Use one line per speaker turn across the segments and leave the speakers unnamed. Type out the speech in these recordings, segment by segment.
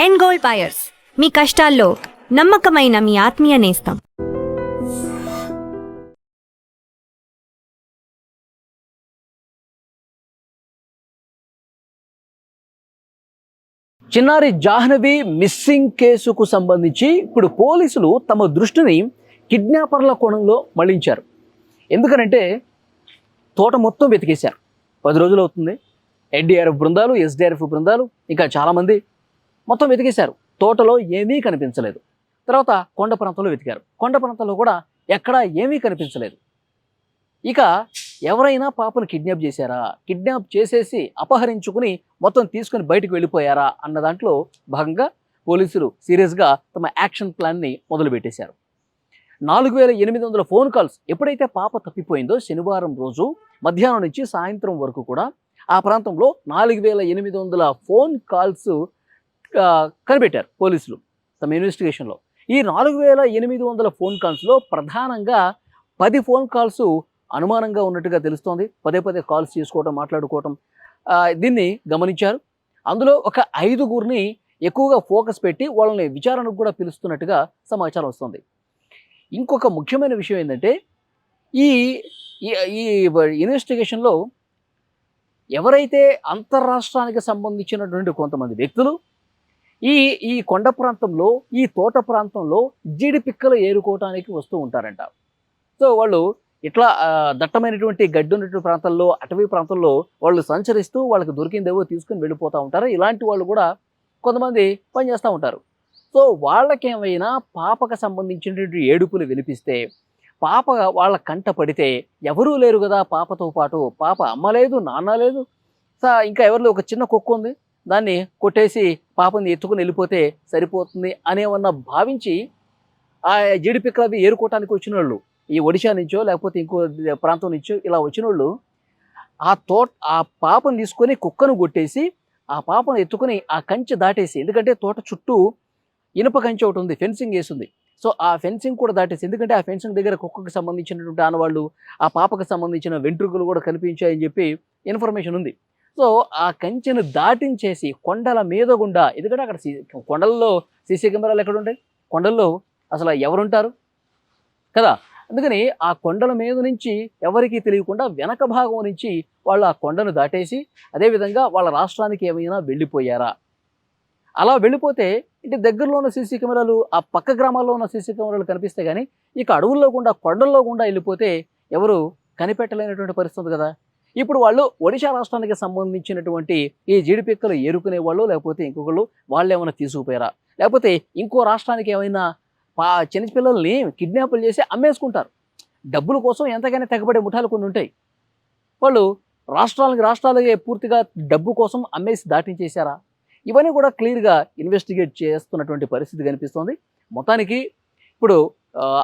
And gold buyers, మీ కష్టాల్లో నమ్మకమైన మీ ఆత్మీయ నేస్తం.
చిన్నారి జాహ్నవి మిస్సింగ్ కేసుకు సంబంధించి ఇప్పుడు పోలీసులు తమ దృష్టిని కిడ్నాపర్ల కోణంలో మళ్లించారు. ఎందుకనంటే తోట మొత్తం వెతికేశారు. 10 రోజులు అవుతుంది. ఎన్డీఆర్ఎఫ్ బృందాలు, ఎస్డీఆర్ఎఫ్ బృందాలు, ఇంకా చాలామంది మొత్తం వెతికేశారు. తోటలో ఏమీ కనిపించలేదు. తర్వాత కొండ ప్రాంతంలో వెతికారు. కొండ ప్రాంతంలో కూడా ఎక్కడా ఏమీ కనిపించలేదు. ఇక ఎవరైనా పాపను కిడ్నాప్ చేశారా, కిడ్నాప్ చేసేసి అపహరించుకుని మొత్తం తీసుకుని బయటకు వెళ్ళిపోయారా అన్న దాంట్లో భాగంగా పోలీసులు సీరియస్గా తమ యాక్షన్ ప్లాన్ని మొదలుపెట్టేశారు. 4800 ఫోన్ కాల్స్ ఎప్పుడైతే పాప తప్పిపోయిందో శనివారం రోజు మధ్యాహ్నం నుంచి సాయంత్రం వరకు కూడా ఆ ప్రాంతంలో 4800 ఫోన్ కాల్స్ కనిపెట్టారు పోలీసులు తమ ఇన్వెస్టిగేషన్లో. ఈ 4800 ఫోన్ కాల్స్లో ప్రధానంగా 10 ఫోన్ కాల్స్ అనుమానంగా ఉన్నట్టుగా తెలుస్తోంది. పదే పదే కాల్స్ చేసుకోవటం, మాట్లాడుకోవటం దీన్ని గమనించారు. అందులో ఒక 5గురిని ఎక్కువగా ఫోకస్ పెట్టి వాళ్ళని విచారణకు కూడా పిలుస్తున్నట్టుగా సమాచారం వస్తుంది. ఇంకొక ముఖ్యమైన విషయం ఏంటంటే ఈ ఈ ఇన్వెస్టిగేషన్లో ఎవరైతే అంతర్రాష్ట్రానికి సంబంధించినటువంటి కొంతమంది వ్యక్తులు ఈ కొండ ప్రాంతంలో, ఈ తోట ప్రాంతంలో జీడి పిక్కలు ఏరుకోవటానికి వస్తూ ఉంటారంట. సో వాళ్ళు ఇట్లా దట్టమైనటువంటి గడ్డి ఉన్నటువంటి ప్రాంతాల్లో, అటవీ ప్రాంతంలో వాళ్ళు సంచరిస్తూ వాళ్ళకి దొరికిందేవో తీసుకుని వెళ్ళిపోతూ ఉంటారు. ఇలాంటి వాళ్ళు కూడా కొంతమంది పనిచేస్తూ ఉంటారు. సో వాళ్ళకేమైనా పాపకు సంబంధించినటువంటి ఏడుపులు వినిపిస్తే, పాప వాళ్ళ కంట పడితే ఎవరూ లేరు కదా పాపతో పాటు, పాప అమ్మ లేదు, నాన్న లేదు, ఇంకా ఎవరిలో ఒక చిన్న కుక్క ఉంది, దాన్ని కొట్టేసి పాపని ఎత్తుకుని వెళ్ళిపోతే సరిపోతుంది అనేమన్నా భావించి ఆ జీడిపిక్కలు అవి ఏరుకోవటానికి వచ్చిన వాళ్ళు, ఈ ఒడిశా నుంచో లేకపోతే ఇంకో ప్రాంతం నుంచో ఇలా వచ్చిన వాళ్ళు ఆ పాపను తీసుకొని కుక్కను కొట్టేసి ఆ పాపను ఎత్తుకుని ఆ కంచె దాటేసి, ఎందుకంటే తోట చుట్టూ ఇనుప కంచె ఒకటి ఉంది, ఫెన్సింగ్ వేసింది. సో ఆ ఫెన్సింగ్ కూడా దాటేసి, ఎందుకంటే ఆ ఫెన్సింగ్ దగ్గర కుక్కకు సంబంధించినటువంటి ఆనవాళ్ళు, ఆ పాపకు సంబంధించిన వెంట్రుకలు కూడా కనిపించాయని చెప్పి ఇన్ఫర్మేషన్ ఉంది. సో ఆ కంచెను దాటించేసి కొండల మీద గుండా, ఎందుకంటే అక్కడ కొండల్లో సీసీ కెమెరాలు ఎక్కడ ఉంటాయి, కొండల్లో అసలు ఎవరుంటారు కదా, అందుకని ఆ కొండల మీద నుంచి ఎవరికీ తెలియకుండా వెనక భాగం నుంచి వాళ్ళు ఆ కొండను దాటేసి అదేవిధంగా వాళ్ళ రాష్ట్రానికి ఏమైనా వెళ్ళిపోయారా, అలా వెళ్ళిపోతే ఇంటి దగ్గరలో ఉన్న సీసీ కెమెరాలు, ఆ పక్క గ్రామాల్లో ఉన్న సీసీ కెమెరాలు కనిపిస్తే కానీ ఇక అడవుల్లో గుండా, కొండల్లో గుండా వెళ్ళిపోతే ఎవరు కనిపెట్టలేనటువంటి పరిస్థితి కదా. ఇప్పుడు వాళ్ళు ఒడిశా రాష్ట్రానికి సంబంధించినటువంటి ఈ జీడిపిక్కలు ఏరుకునే వాళ్ళు, లేకపోతే ఇంకొకళ్ళు వాళ్ళు ఏమైనా తీసుకుపోయారా, లేకపోతే ఇంకో రాష్ట్రానికి ఏమైనా చిన్నపిల్లల్ని కిడ్నాపులు చేసి అమ్మేసుకుంటారు. డబ్బుల కోసం ఎంతకైనా తెగబడే ముఠాలు కొన్ని ఉంటాయి. వాళ్ళు రాష్ట్రాలకే పూర్తిగా డబ్బు కోసం అమ్మేసి దాటించేశారా, ఇవన్నీ కూడా క్లియర్గా ఇన్వెస్టిగేట్ చేస్తున్నటువంటి పరిస్థితి కనిపిస్తోంది. మొత్తానికి ఇప్పుడు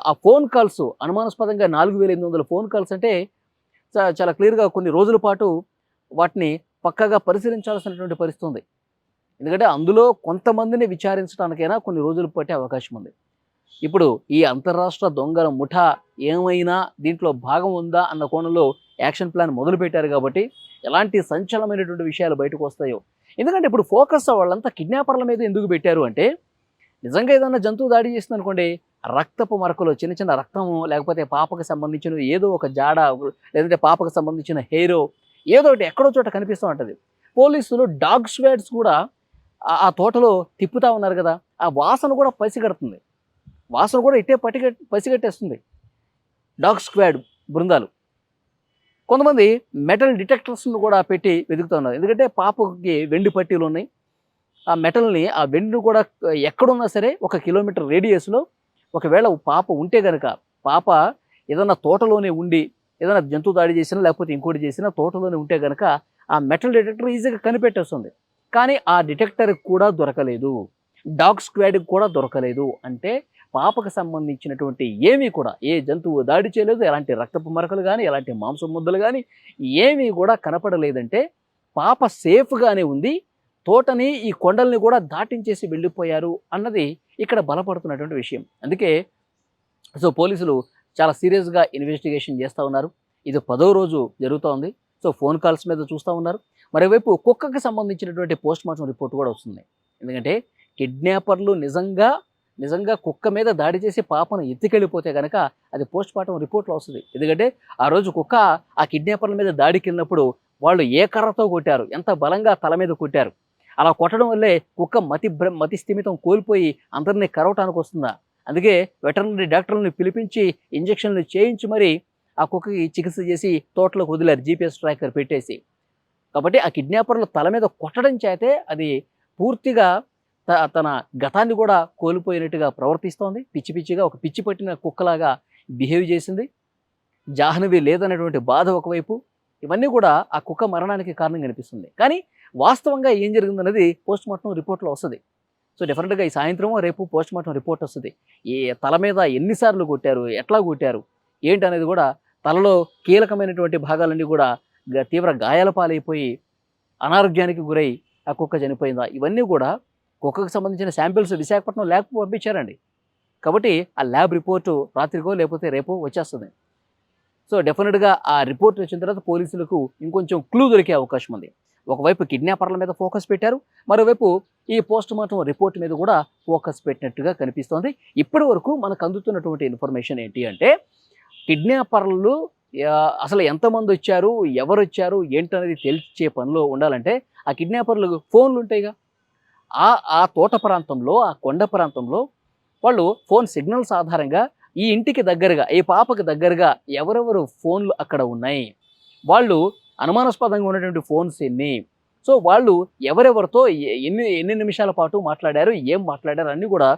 ఆ ఫోన్ కాల్స్ అనుమానాస్పదంగా 4800 ఫోన్ కాల్స్ అంటే చాలా క్లియర్గా కొన్ని రోజుల పాటు వాటిని పక్కగా పరిశీలించాల్సినటువంటి పరిస్థితి ఉంది. ఎందుకంటే అందులో కొంతమందిని విచారించడానికైనా కొన్ని రోజులు పట్టే అవకాశం ఉంది. ఇప్పుడు ఈ అంతర్రాష్ట్ర దొంగల ముఠా ఏమైనా దీంట్లో భాగం ఉందా అన్న కోణంలో యాక్షన్ ప్లాన్ మొదలుపెట్టారు కాబట్టి ఎలాంటి సంచలనమైనటువంటి విషయాలు బయటకు వస్తాయో. ఎందుకంటే ఇప్పుడు ఫోకస్ వాళ్ళంతా కిడ్నాపర్ల మీద ఎందుకు పెట్టారు అంటే, నిజంగా ఏదైనా జంతువు దాడి చేసింది అనుకోండి, రక్తపు మరకలు, చిన్న చిన్న రక్తము, లేకపోతే పాపకు సంబంధించిన ఏదో ఒక జాడ, లేదంటే పాపకు సంబంధించిన హెయిరో ఏదో ఒకటి ఎక్కడో చోట కనిపిస్తూ ఉంటుంది. పోలీసులు డాగ్ స్క్వాడ్స్ కూడా ఆ తోటలో తిప్పుతూ ఉన్నారు కదా, ఆ వాసన కూడా పసిగడుతుంది, వాసన కూడా ఇట్టే పసిగట్టేస్తుంది డాగ్ స్క్వాడ్ బృందాలు. కొంతమంది మెటల్ డిటెక్టర్స్ను కూడా పెట్టి వెతుకుతూ ఉన్నారు. ఎందుకంటే పాపకి వెండి పట్టీలు ఉన్నాయి, ఆ మెటల్ని, ఆ వెండిని కూడా ఎక్కడున్నా సరే 1 కిలోమీటర్ రేడియస్లో ఒకవేళ పాప ఉంటే కనుక, పాప ఏదైనా తోటలోనే ఉండి ఏదైనా జంతువు దాడి చేసినా లేకపోతే ఇంకోటి చేసినా తోటలోనే ఉంటే కనుక ఆ మెటల్ డిటెక్టర్ ఈజీగా కనిపెట్టేస్తుంది. కానీ ఆ డిటెక్టర్కి కూడా దొరకలేదు, డాగ్ స్క్వాడ్కి కూడా దొరకలేదు. అంటే పాపకు సంబంధించినటువంటి ఏమీ కూడా, ఏ జంతువు దాడి చేయలేదు, ఎలాంటి రక్తపు మరకలు కానీ, ఎలాంటి మాంసం ముద్దలు కానీ ఏమీ కూడా కనపడలేదంటే పాప సేఫ్గానే ఉంది, తోటని ఈ కొండల్ని కూడా దాటించేసి వెళ్ళిపోయారు అన్నది ఇక్కడ బలపడుతున్నటువంటి విషయం. అందుకే సో పోలీసులు చాలా సీరియస్గా ఇన్వెస్టిగేషన్ చేస్తూ ఉన్నారు. ఇది 10వ రోజు జరుగుతూ ఉంది. సో ఫోన్ కాల్స్ మీద చూస్తూ ఉన్నారు. మరోవైపు కుక్కకి సంబంధించినటువంటి పోస్ట్ మార్టం రిపోర్ట్ కూడా వస్తుంది. ఎందుకంటే కిడ్నాపర్లు నిజంగా కుక్క మీద దాడి చేసి పాపను ఎత్తుకెళ్ళిపోతే కనుక అది పోస్ట్ మార్టం రిపోర్ట్లో వస్తుంది. ఎందుకంటే ఆ రోజు కుక్క ఆ కిడ్నాపర్ల మీద దాడికి వెళ్ళినప్పుడు వాళ్ళు ఏ కర్రతో కొట్టారు, ఎంత బలంగా తల మీద కొట్టారు, అలా కొట్టడం వల్లే కుక్క మతి స్థిమితం కోల్పోయి అందరినీ కరవటానికి వస్తుందా. అందుకే వెటర్నరీ డాక్టర్లను పిలిపించి ఇంజక్షన్లు చేయించి మరి ఆ కుక్కకి చికిత్స చేసి తోటలోకి వదిలారు జీపీఎస్ ట్రాకర్ పెట్టేసి. కాబట్టి ఆ కిడ్నాపర్లు తల మీద కొట్టడం చేతే అది పూర్తిగా తన గతాన్ని కూడా కోల్పోయినట్టుగా ప్రవర్తిస్తోంది. పిచ్చిగా ఒక పిచ్చి పట్టిన కుక్కలాగా బిహేవ్ చేసింది. జాహ్నవి లేదనేటువంటి బాధ ఒకవైపు, ఇవన్నీ కూడా ఆ కుక్క మరణానికి కారణం కనిపిస్తుంది. కానీ వాస్తవంగా ఏం జరిగిందనేది పోస్ట్ మార్టం రిపోర్ట్లో వస్తుంది. సో డెఫినెట్గా ఈ సాయంత్రం రేపు పోస్ట్ మార్టం రిపోర్ట్ వస్తుంది. ఏ తల మీద ఎన్నిసార్లు కొట్టారు, ఎట్లా కొట్టారు ఏంటనేది కూడా, తలలో కీలకమైనటువంటి భాగాలన్నీ కూడా తీవ్ర గాయాల పాలైపోయి అనారోగ్యానికి గురై ఆ కుక్క చనిపోయిందా, ఇవన్నీ కూడా కుక్కకు సంబంధించిన శాంపిల్స్ విశాఖపట్నం ల్యాబ్కు పంపించారండి. కాబట్టి ఆ ల్యాబ్ రిపోర్టు రాత్రికో లేకపోతే రేపో వచ్చేస్తుంది. సో డెఫినెట్గా ఆ రిపోర్ట్ వచ్చిన తర్వాత పోలీసులకు ఇంకొంచెం క్లూ దొరికే అవకాశం ఉంది. ఒకవైపు కిడ్నాపర్ల మీద ఫోకస్ పెట్టారు, మరోవైపు ఈ పోస్ట్ మార్టం రిపోర్ట్ మీద కూడా ఫోకస్ పెట్టినట్టుగా కనిపిస్తోంది. ఇప్పటి వరకు మనకు అందుతున్నటువంటి ఇన్ఫర్మేషన్ ఏంటి అంటే, కిడ్నాపర్లు అసలు ఎంతమంది వచ్చారు, ఎవరు వచ్చారు ఏంటనేది తెలిసే పనిలో ఉండాలంటే ఆ కిడ్నాపర్లు ఫోన్లు ఉంటాయిగా, ఆ తోట ప్రాంతంలో, ఆ కొండ ప్రాంతంలో వాళ్ళు ఫోన్ సిగ్నల్స్ ఆధారంగా ఈ ఇంటికి దగ్గరగా, ఈ పాపకి దగ్గరగా ఎవరెవరు ఫోన్లు అక్కడ ఉన్నాయి, వాళ్ళు అనుమానాస్పదంగా ఉన్నటువంటి ఫోన్స్ ఎన్ని, సో వాళ్ళు ఎవరెవరితో ఎన్ని నిమిషాల పాటు మాట్లాడారు, ఏం మాట్లాడారు అన్నీ కూడా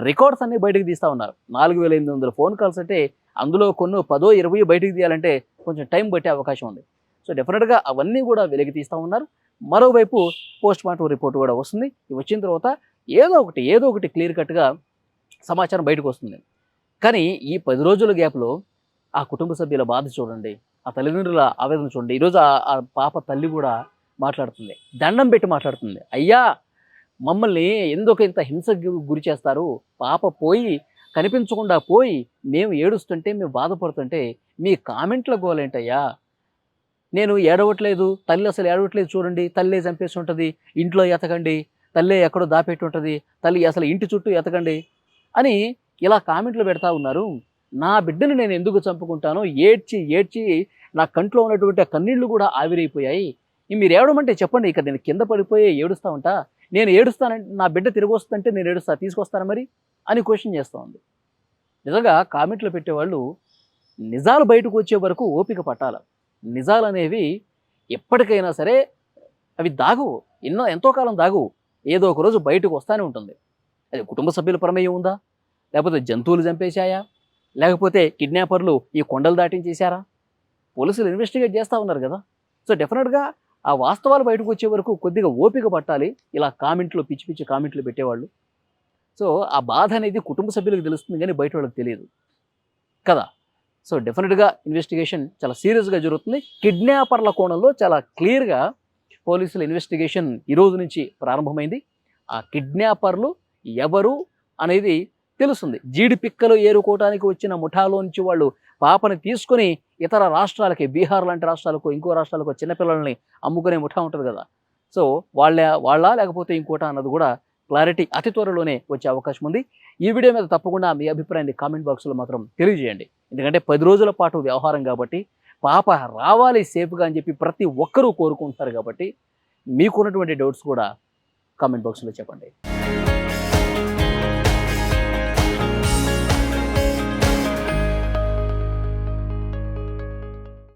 రికార్డ్స్ అన్నీ బయటకు తీస్తూ ఉన్నారు. 4800 ఫోన్ కాల్స్ అంటే అందులో కొన్ని 10-20 బయటకు తీయాలంటే కొంచెం టైం పట్టే అవకాశం ఉంది. సో డెఫినెట్గా అవన్నీ కూడా వెలికి తీస్తూ ఉన్నారు. మరోవైపు పోస్ట్ మార్టం రిపోర్ట్ కూడా వస్తుంది. వచ్చిన తర్వాత ఏదో ఒకటి క్లియర్ కట్గా సమాచారం బయటకు వస్తుంది. కానీ ఈ 10 రోజుల గ్యాప్లో ఆ కుటుంబ సభ్యుల బాధ చూడండి, ఆ తల్లిదండ్రుల ఆవేదన చూడండి. ఈరోజు ఆ పాప తల్లి కూడా మాట్లాడుతుంది, దండం పెట్టి మాట్లాడుతుంది. అయ్యా, మమ్మల్ని ఎందుకు ఇంత హింసకు గురి చేస్తారు, పాప పోయి కనిపించకుండా పోయి మేము ఏడుస్తుంటే, మేము బాధపడుతుంటే మీ కామెంట్ల గోలేంటయ్యా, నేను ఏడవట్లేదు, తల్లి అసలు ఏడవట్లేదు చూడండి, తల్లే చంపేసి ఉంటుంది, ఇంట్లో ఎతకండి, తల్లే ఎక్కడో దాపెట్టి ఉంటుంది, తల్లి అసలు ఇంటి చుట్టూ ఎతకండి అని ఇలా కామెంట్లు పెడతా ఉన్నారు. నా బిడ్డను నేను ఎందుకు చంపుకుంటానో ఏడ్చి నా కంట్లో ఉన్నటువంటి కన్నీళ్లు కూడా ఆవిరైపోయాయి. మీరు ఏడవమంటే చెప్పండి, ఇక నేను కింద పడిపోయి ఏడుస్తూ ఉంటా, నేను ఏడుస్తానంటే నా బిడ్డ తిరిగి వస్తుంటే నేను ఏడుస్తా, తీసుకొస్తాను మరి అని క్వశ్చన్ చేస్తూ ఉంది. నిజంగా కామెంట్లు పెట్టేవాళ్ళు నిజాలు బయటకు వచ్చే వరకు ఓపిక పట్టాల. నిజాలు అనేవి ఎప్పటికైనా సరే అవి దాగవు, ఎంతో కాలం దాగవు, ఏదో ఒక రోజు బయటకు వస్తూనే ఉంటుంది. అది కుటుంబ సభ్యుల ప్రమేయం ఉందా, లేకపోతే జంతువులు చంపేశాయా, లేకపోతే కిడ్నాపర్లు ఈ కొండలు దాటించేశారా, పోలీసులు ఇన్వెస్టిగేట్ చేస్తూ ఉన్నారు కదా. సో డెఫినెట్గా ఆ వాస్తవాలు బయటకు వచ్చే వరకు కొద్దిగా ఓపిక పట్టాలి ఇలా కామెంట్లు, పిచ్చి కామెంట్లు పెట్టేవాళ్ళు. సో ఆ బాధ అనేది కుటుంబ సభ్యులకు తెలుస్తుంది కానీ బయట వాళ్ళకి తెలియదు కదా. సో డెఫినెట్గా ఇన్వెస్టిగేషన్ చాలా సీరియస్గా జరుగుతుంది. కిడ్నాపర్ల కోణంలో చాలా క్లియర్గా పోలీసుల ఇన్వెస్టిగేషన్ ఈరోజు నుంచి ప్రారంభమైంది. ఆ కిడ్నాపర్లు ఎవరు అనేది తెలుస్తుంది. జీడి పిక్కలు ఏరుకోవడానికి వచ్చిన ముఠాలోంచి వాళ్ళు పాపని తీసుకొని ఇతర రాష్ట్రాలకి, బీహార్ లాంటి రాష్ట్రాలకు, ఇంకో రాష్ట్రాలకు చిన్నపిల్లల్ని అమ్ముకునే ముఠా ఉంటుంది కదా. సో వాళ్ళ లేకపోతే ఇంకోట అన్నది కూడా క్లారిటీ అతి త్వరలోనే వచ్చే అవకాశం ఉంది. ఈ వీడియో మీద తప్పకుండా మీ అభిప్రాయాన్ని కామెంట్ బాక్స్లో మాత్రం తెలియజేయండి. ఎందుకంటే 10 రోజుల పాటు వ్యవహారం కాబట్టి, పాప రావాలి సేఫ్గా అని చెప్పి ప్రతి ఒక్కరూ కోరుకుంటున్నారు కాబట్టి, మీకున్నటువంటి డౌట్స్ కూడా కామెంట్ బాక్స్లో చెప్పండి.